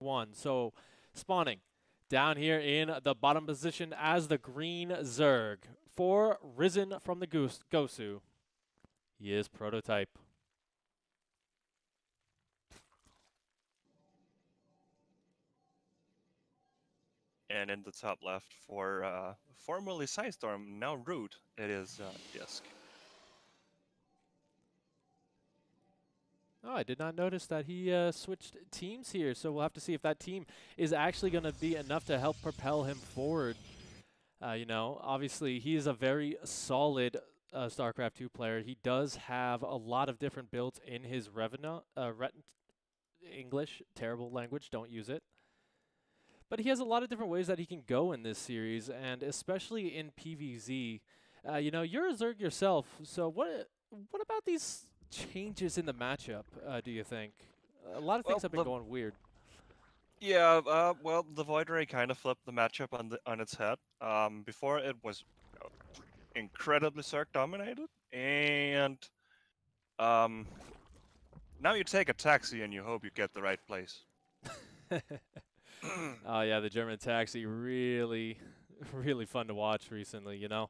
1. So spawning down here in the bottom position as the green Zerg for Risen from the Gosu. He is Prototype. And in the top left for formerly Sidestorm, now Root, it is Disc. Oh, I did not notice that he switched teams here, so we'll have to see if that team is actually going to be enough to help propel him forward. You know, obviously, he is a very solid StarCraft 2 player. He does have a lot of different builds in his English, terrible language, don't use it. But he has a lot of different ways that he can go in this series, and especially in PvZ. You know, you're a Zerg yourself, so what about these changes in the matchup, do you think? A lot of things have been going weird. Yeah, well, the Void Ray kind of flipped the matchup on its head. Before it was incredibly Zerg dominated, and now you take a taxi and you hope you get the right place. Oh yeah, the German taxi really, really fun to watch recently. You know,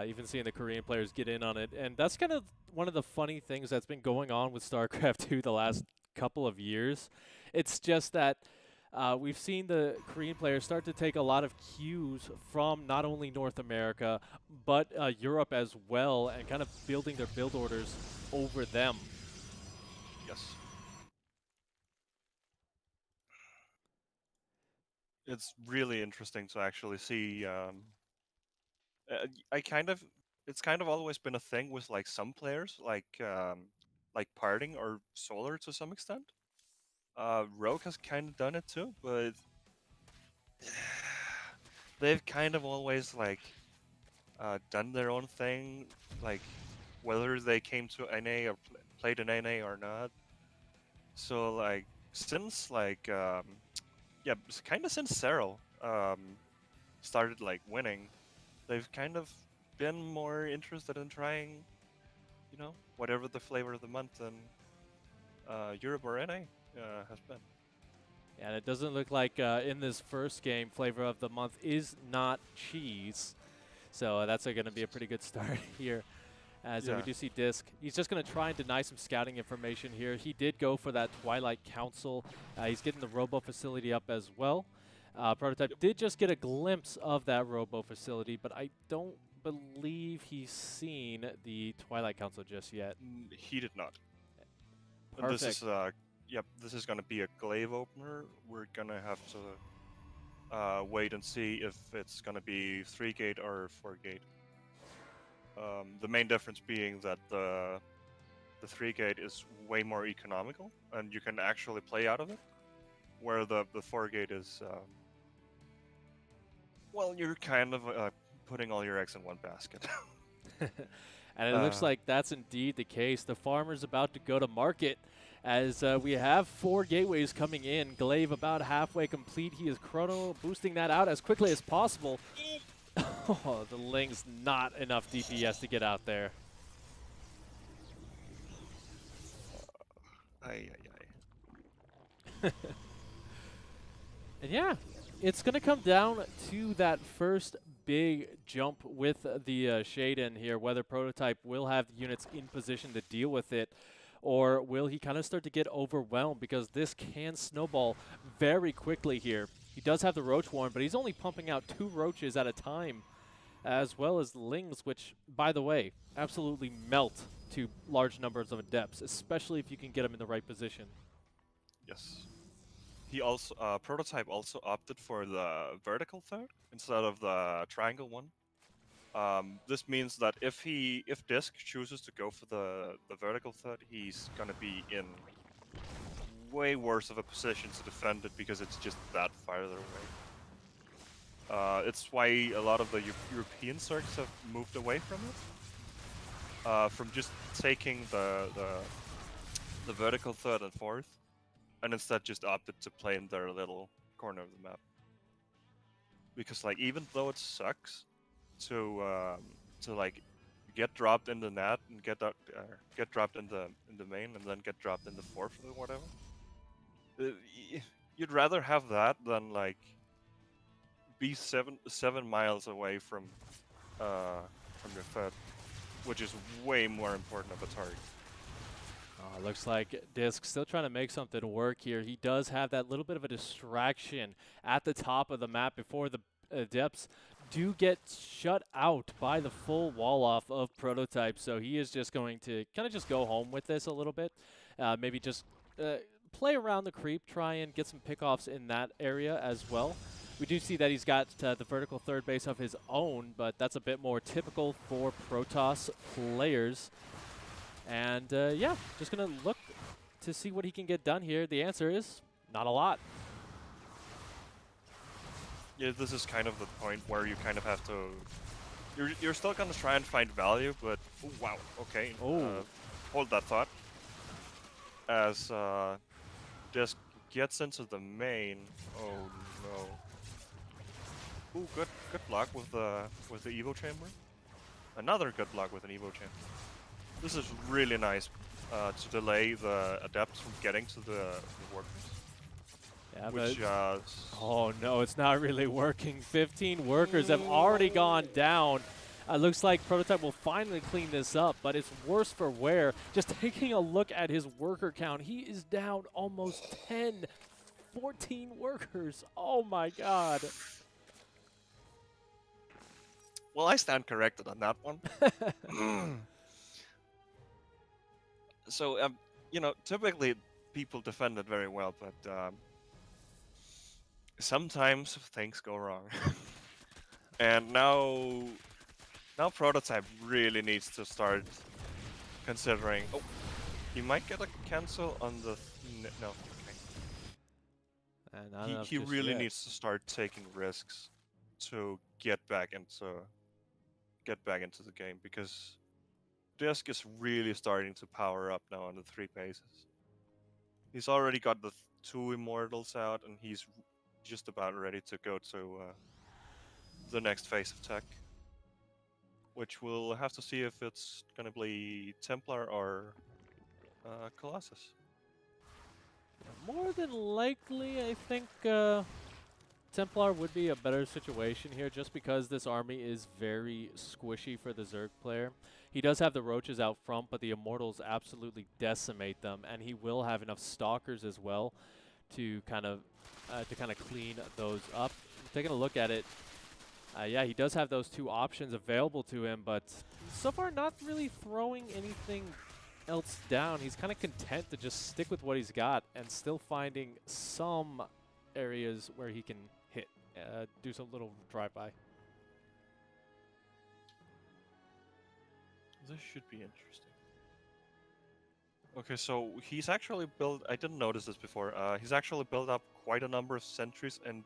even seeing the Korean players get in on it, and that's kind of one of the funny things that's been going on with StarCraft 2 the last couple of years. It's just that we've seen the Korean players start to take a lot of cues from not only North America but Europe as well, and kind of building their build orders over them. Yes. It's really interesting to actually see. I kind of, it's kind of always been a thing with like some players, like Parting or Solar to some extent. Rogue has kind of done it too, but they've kind of always like done their own thing, like whether they came to NA or played in NA or not. So like since like yeah, kind of since Cyril started like winning, they've kind of been more interested in trying, you know, whatever the flavor of the month in Europe or NA has been. And it doesn't look like in this first game, flavor of the month is not cheese. So that's going to be a pretty good start here. As we do see Disc. He's just going to try and deny some scouting information here. He did go for that Twilight Council. He's getting the Robo facility up as well. Prototype did just get a glimpse of that Robo facility, but I don't believe he's seen the Twilight Council just yet. He did not. Perfect. This is yep, this is gonna be a glaive opener. We're gonna have to wait and see if it's gonna be 3-gate or 4-gate. The main difference being that the 3-gate is way more economical, and you can actually play out of it, where the 4-gate is well, you're kind of putting all your eggs in one basket. And it looks like that's indeed the case. The farmer's about to go to market as we have 4 gateways coming in. Glaive about halfway complete. He is chrono boosting that out as quickly as possible. Oh, the Ling's not enough DPS to get out there. Ay, ay, ay. And yeah, it's going to come down to that first big jump with the Shade in here, whether Prototype will have the units in position to deal with it, or will he kind of start to get overwhelmed, because this can snowball very quickly here. He does have the Roach Warren, but he's only pumping out 2 Roaches at a time, as well as Lings, which, by the way, absolutely melt to large numbers of Adepts, especially if you can get them in the right position. Yes. He also Prototype also opted for the vertical third instead of the triangle one. This means that if Disc chooses to go for the vertical third, he's gonna be in way worse of a position to defend it because it's just that farther away. It's why a lot of the European circs have moved away from it. From just taking the vertical third and fourth, and instead just opted to play in their little corner of the map. Because like even though it sucks to like get dropped in the net and get dropped in the main and then get dropped in the fourth or whatever, you'd rather have that than like be 7 miles away from your foot, which is way more important of a target. Looks like Disc still trying to make something work here. He does have that little bit of a distraction at the top of the map before the depths do get shut out by the full wall off of Prototype. So he is just going to kind of just go home with this a little bit. Maybe just play around the creep, try and get some pickoffs in that area as well. We do see that he's got the vertical third base of his own, but that's a bit more typical for Protoss players. And yeah, just going to look to see what he can get done here. The answer is not a lot. Yeah, this is kind of the point where you kind of have to. You're still gonna try and find value, but oh, wow, okay. Oh. Hold that thought. As Disc gets into the main. Oh no. Ooh, good luck with the Evo chamber. Another good luck with an Evo chamber. This is really nice to delay the adepts from getting to the workers. Yeah, Which, oh no, it's not really working. 15 workers have already gone down. Looks like Prototype will finally clean this up, but it's worse for wear. Just taking a look at his worker count, he is down almost 10, 14 workers. Oh my god. Well, I stand corrected on that one. So, you know, typically people defend it very well, but sometimes things go wrong. And now Prototype really needs to start considering. Oh, he might get a cancel on the. No, okay. He really needs to start taking risks to get back into the game, because Disc is really starting to power up now on the 3 bases. He's already got the 2 immortals out, and he's just about ready to go to the next phase of tech, which we'll have to see if it's gonna be Templar or Colossus. More than likely, I think Templar would be a better situation here, just because this army is very squishy for the Zerg player. He does have the roaches out front, but the Immortals absolutely decimate them, and he will have enough Stalkers as well to kind of clean those up. Taking a look at it, yeah, he does have those 2 options available to him, but so far not really throwing anything else down. He's kind of content to just stick with what he's got and still finding some areas where he can hit, do some little drive-by. This should be interesting. Okay, so he's actually built. I didn't notice this before. He's actually built up quite a number of sentries, and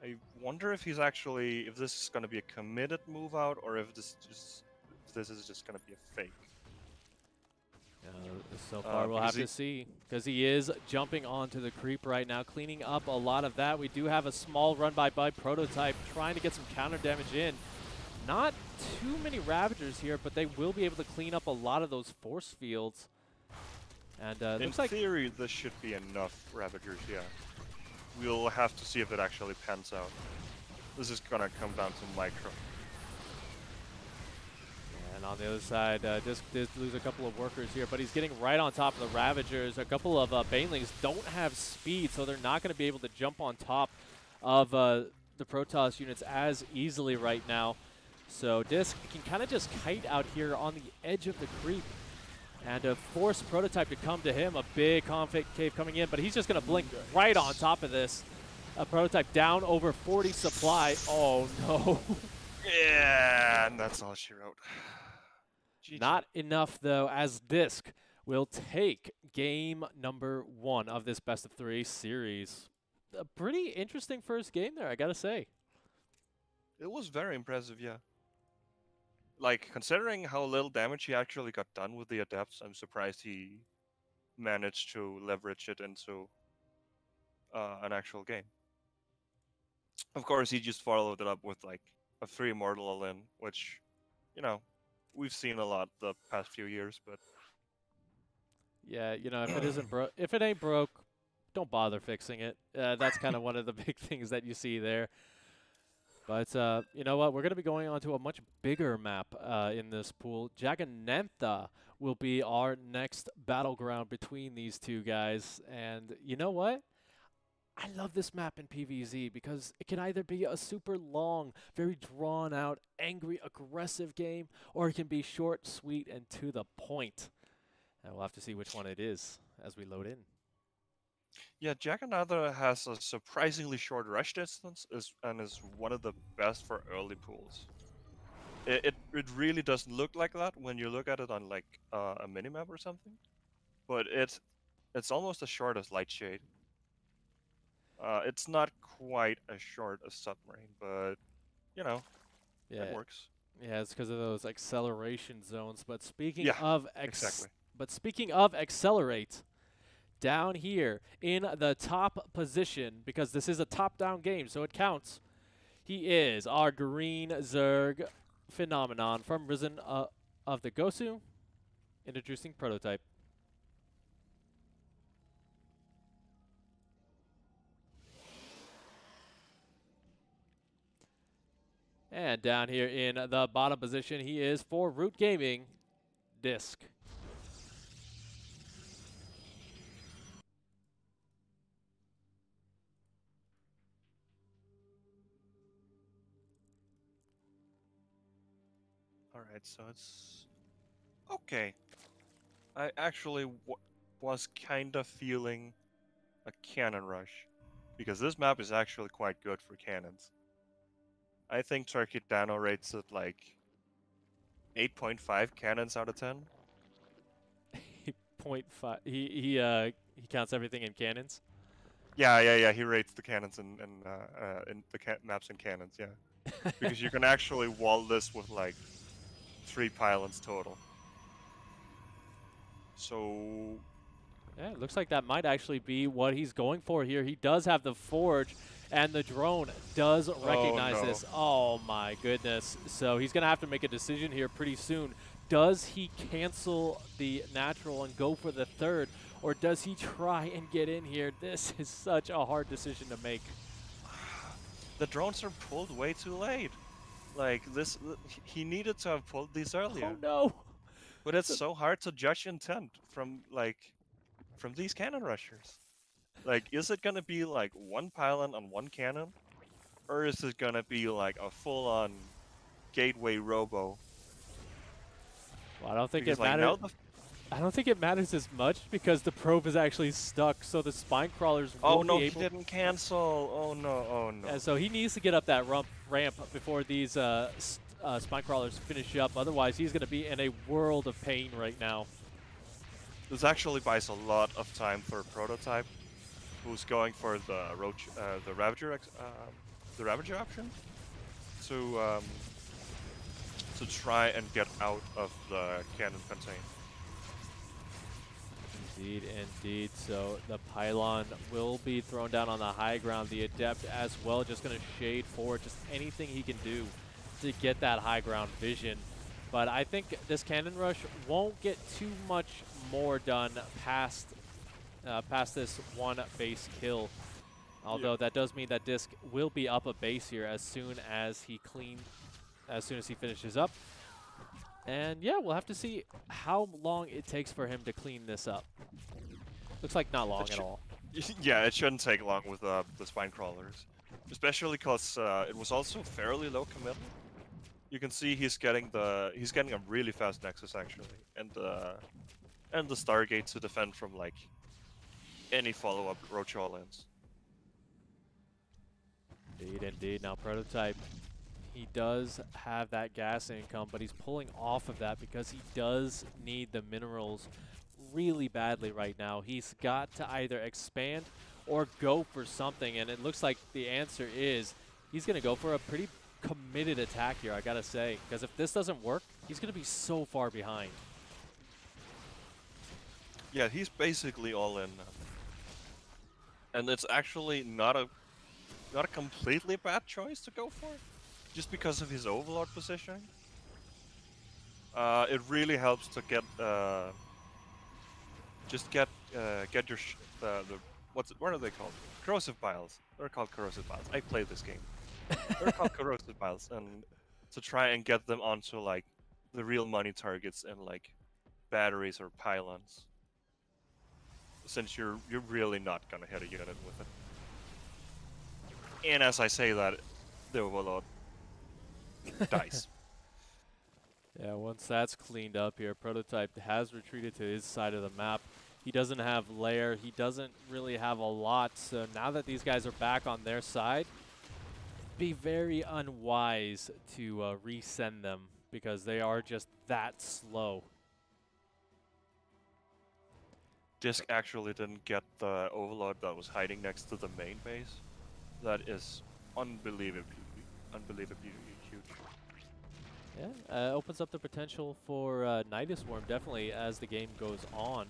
I wonder if this is going to be a committed move out, or if this is just going to be a fake. So far, we'll have to see, because he is jumping onto the creep right now, cleaning up a lot of that. We do have a small run by Prototype, trying to get some counter damage in. Not too many Ravagers here, but they will be able to clean up a lot of those force fields. And in theory, this should be enough Ravagers, yeah. We'll have to see if it actually pans out. This is gonna come down to micro. And on the other side, Disc did lose a couple of workers here, but he's getting right on top of the Ravagers. A couple of Banelings don't have speed, so they're not going to be able to jump on top of the Protoss units as easily right now. So Disc can kind of just kite out here on the edge of the creep and force Prototype to come to him. A big conflict cave coming in, but he's just going to blink right on top of this. A Prototype down over 40 supply. Oh, no. Yeah, and that's all she wrote. GG. Not enough, though, as Disc will take game number 1 of this best-of-3 series. A pretty interesting first game there, I gotta say. It was very impressive, yeah. Like, considering how little damage he actually got done with the Adepts, I'm surprised he managed to leverage it into an actual game. Of course, he just followed it up with, like, a 3 Immortal all-in, which, you know, we've seen a lot the past few years, but Yeah, you know, if it ain't broke, don't bother fixing it. That's kind of one of the big things that you see there. But you know what? We're going to be going on to a much bigger map in this pool. Jaganantha will be our next battleground between these two guys. And you know what? I love this map in PvZ because it can either be a super long, very drawn out, angry, aggressive game, or it can be short, sweet, and to the point. And we'll have to see which one it is as we load in. Yeah, Jack Another has a surprisingly short rush distance and is one of the best for early pools. It really doesn't look like that when you look at it on like a minimap or something, but it's almost as short as Light Shade. It's not quite as short as Submarine, but you know, Yeah, it works. yeah, it's because of those acceleration zones. But speaking Yeah, of exactly. accelerate, down here in the top position, because this is a top-down game, so it counts. He is our green Zerg phenomenon from Risen of the Gosu, introducing Prototype. And down here in the bottom position, he is for Root Gaming, Disc. All right, so it's okay. I actually was kind of feeling a cannon rush because this map is actually quite good for cannons. I think Turkey Dano rates it like 8.5 cannons out of 10. 0.5. He counts everything in cannons. Yeah. He rates the cannons in the maps and cannons. Yeah, because you can actually wall this with like 3 pylons total. So Yeah, it looks like that might actually be what he's going for here. He does have the Forge, and the drone does recognize this. Oh my goodness. So he's going to have to make a decision here pretty soon. Does he cancel the natural and go for the third, or does he try and get in here? This is such a hard decision to make. the drones are pulled way too late. Like this, he needed to have pulled these earlier. Oh no! But it's so hard to judge intent from these cannon rushers. Like, is it gonna be like 1 pylon on 1 cannon, or is it gonna be like a full-on gateway robo? Well, I don't think Because, it like, matters. I don't think it matters as much because the probe is actually stuck, so the spine crawlers oh won't no, be he able. didn't cancel. Oh no. And so he needs to get up that ramp before these spine crawlers finish up. Otherwise, he's going to be in a world of pain right now. This actually buys a lot of time for a prototype, who's going for the Ravager option, to try and get out of the cannon contain. Indeed, indeed. So the pylon will be thrown down on the high ground. The adept as well, just going to shade forward, just anything he can do to get that high ground vision. But I think this cannon rush won't get too much more done past this one base kill. Although that does mean that Disc will be up a base here as soon as he finishes up. And yeah, we'll have to see how long it takes for him to clean this up. Looks like not long at all. Yeah, it shouldn't take long with the spine crawlers, especially because it was also fairly low committal. You can see he's getting a really fast nexus actually, and the Stargate to defend from like any follow-up roach all-ins. Indeed, indeed. Now Prototype, he does have that gas income, but he's pulling off of that because he does need the minerals really badly right now. He's got to either expand or go for something, and it looks like the answer is he's going to go for a pretty committed attack here, I gotta say, because if this doesn't work, he's going to be so far behind. Yeah, he's basically all in now. And it's actually not a completely bad choice to go for, just because of his overlord positioning. It really helps to get what are they called? Corrosive piles. They're called corrosive piles. I played this game. They're called corrosive piles, and to try and get them onto like the real money targets and like batteries or pylons. Since you're really not gonna hit a unit with it. And as I say that, the Overlord dies. Yeah, once that's cleaned up here, Prototype has retreated to his side of the map. He doesn't have lair. He doesn't really have a lot. So now that these guys are back on their side, be very unwise to resend them because they are just that slow. Disc actually didn't get the Overlord that was hiding next to the main base. That is unbelievably huge. Yeah, opens up the potential for Nidus Worm definitely as the game goes on.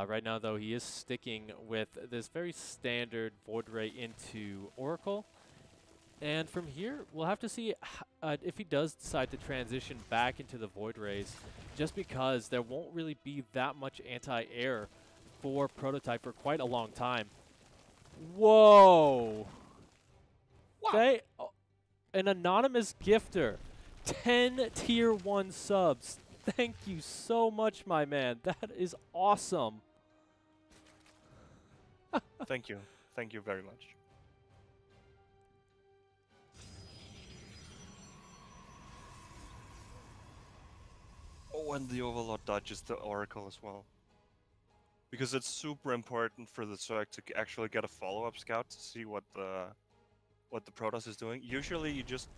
Right now, though, he is sticking with this very standard Void Ray into Oracle. And from here, we'll have to see if he does decide to transition back into the Void Rays, just because there won't really be that much anti-air for Prototype for quite a long time. Whoa! Wow. An anonymous gifter. 10 tier 1 subs. Thank you so much, my man. That is awesome. Thank you. Thank you very much. Oh, and the Overlord dodges the Oracle as well. Because it's super important for the Zerg to actually get a follow-up scout to see what the Protoss is doing. Usually you just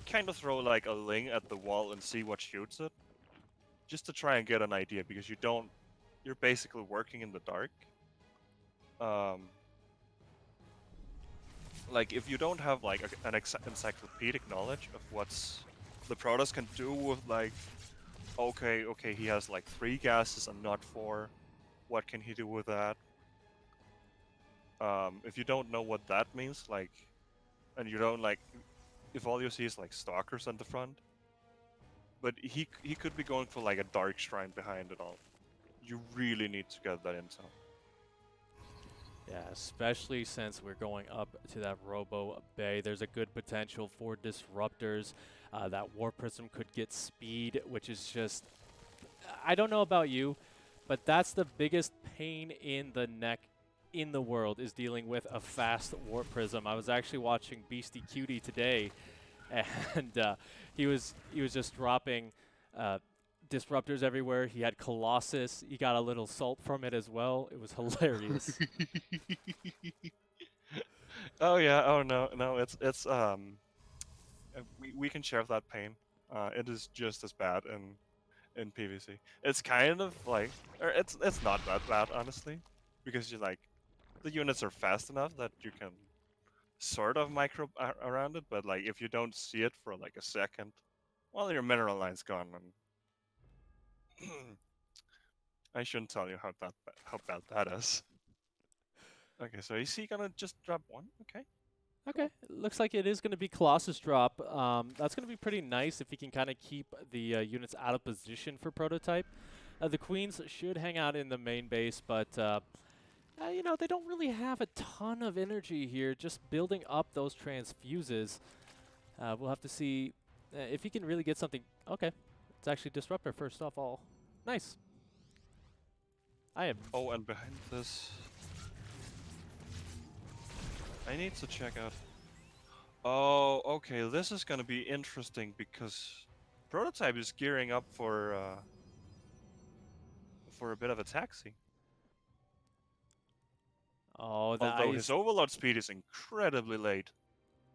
kind of throw like a Ling at the wall and see what shoots it. Just to try and get an idea, because you're basically working in the dark. Like if you don't have like an encyclopedic knowledge of what's the Protoss can do with like, okay, he has like 3 gases and not 4. What can he do with that? If you don't know what that means, like, and you don't like, if all you see is like stalkers on the front, but he could be going for like a dark shrine behind it all. You really need to get that intel. Yeah, especially since we're going up to that Robo Bay. There's a good potential for disruptors. That War Prism could get speed, which is just, I don't know about you, but that's the biggest pain in the neck in the world, is dealing with a fast Warp Prism. I was actually watching Beastie Cutie today, and he was just dropping disruptors everywhere. He had Colossus. He got a little salt from it as well. It was hilarious. Oh yeah. Oh no. It's we can share that pain. It is just as bad in PvC. It's kind of like, or it's not that bad honestly, because you like, the units are fast enough that you can sort of micro around it, but like if you don't see it for like a second, well, your mineral line's gone, and I shouldn't tell you how bad that is. Okay, so is he gonna just drop 1? Okay. Okay, looks like it is going to be Colossus drop. That's going to be pretty nice if he can kind of keep the units out of position for Prototype. The Queens should hang out in the main base, but you know, they don't really have a ton of energy here, just building up those transfuses. We'll have to see if he can really get something. Okay, it's actually Disruptor first off all. Nice. I am. Oh, and behind this, I need to check out. Oh, okay, this is gonna be interesting because Prototype is gearing up for a bit of a taxi. Oh, that Although his overload speed is incredibly late.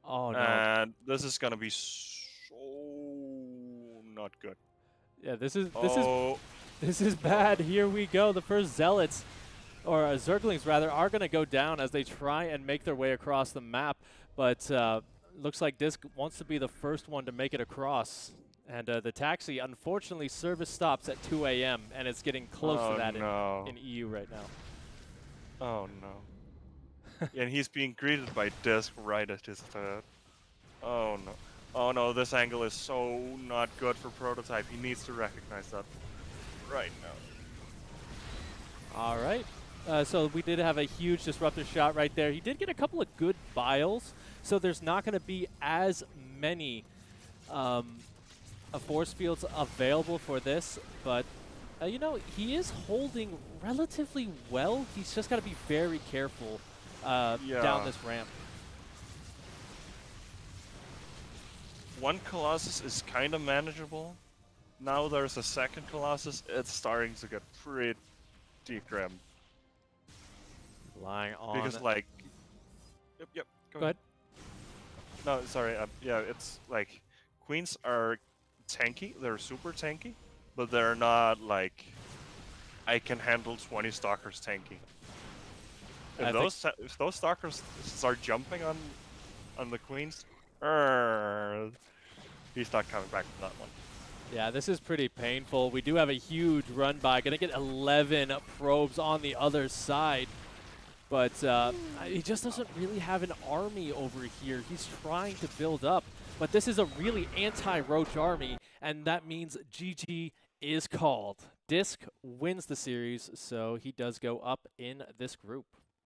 Oh no. And this is gonna be so not good. Yeah, this is bad. Here we go. The first Zealots, or Zerglings rather, are going to go down as they try and make their way across the map. But looks like Disc wants to be the first one to make it across. And the taxi, unfortunately, service stops at 2 a.m. and it's getting close to that in EU right now. Oh no. And he's being greeted by Disc right at his third. Oh no. Oh no, this angle is so not good for Prototype. He needs to recognize that right now. All right. So we did have a huge disruptor shot right there. He did get a couple of good biles, so there's not going to be as many force fields available for this, but you know, he is holding relatively well. He's just got to be very careful down this ramp. One Colossus is kind of manageable. Now there's a second Colossus. It's starting to get pretty grim. Relying on... Because, like... Yep, go ahead. No, sorry. Yeah, it's like... Queens are tanky. They're super tanky. But they're not, like... I can handle 20 Stalkers tanky. If those Stalkers start jumping on the Queens... he's not coming back from that one. Yeah, this is pretty painful. We do have a huge run by. Gonna get 11 probes on the other side. But he just doesn't really have an army over here. He's trying to build up. But this is a really anti-Roach army, and that means GG is called. Disc wins the series, so he does go up in this group.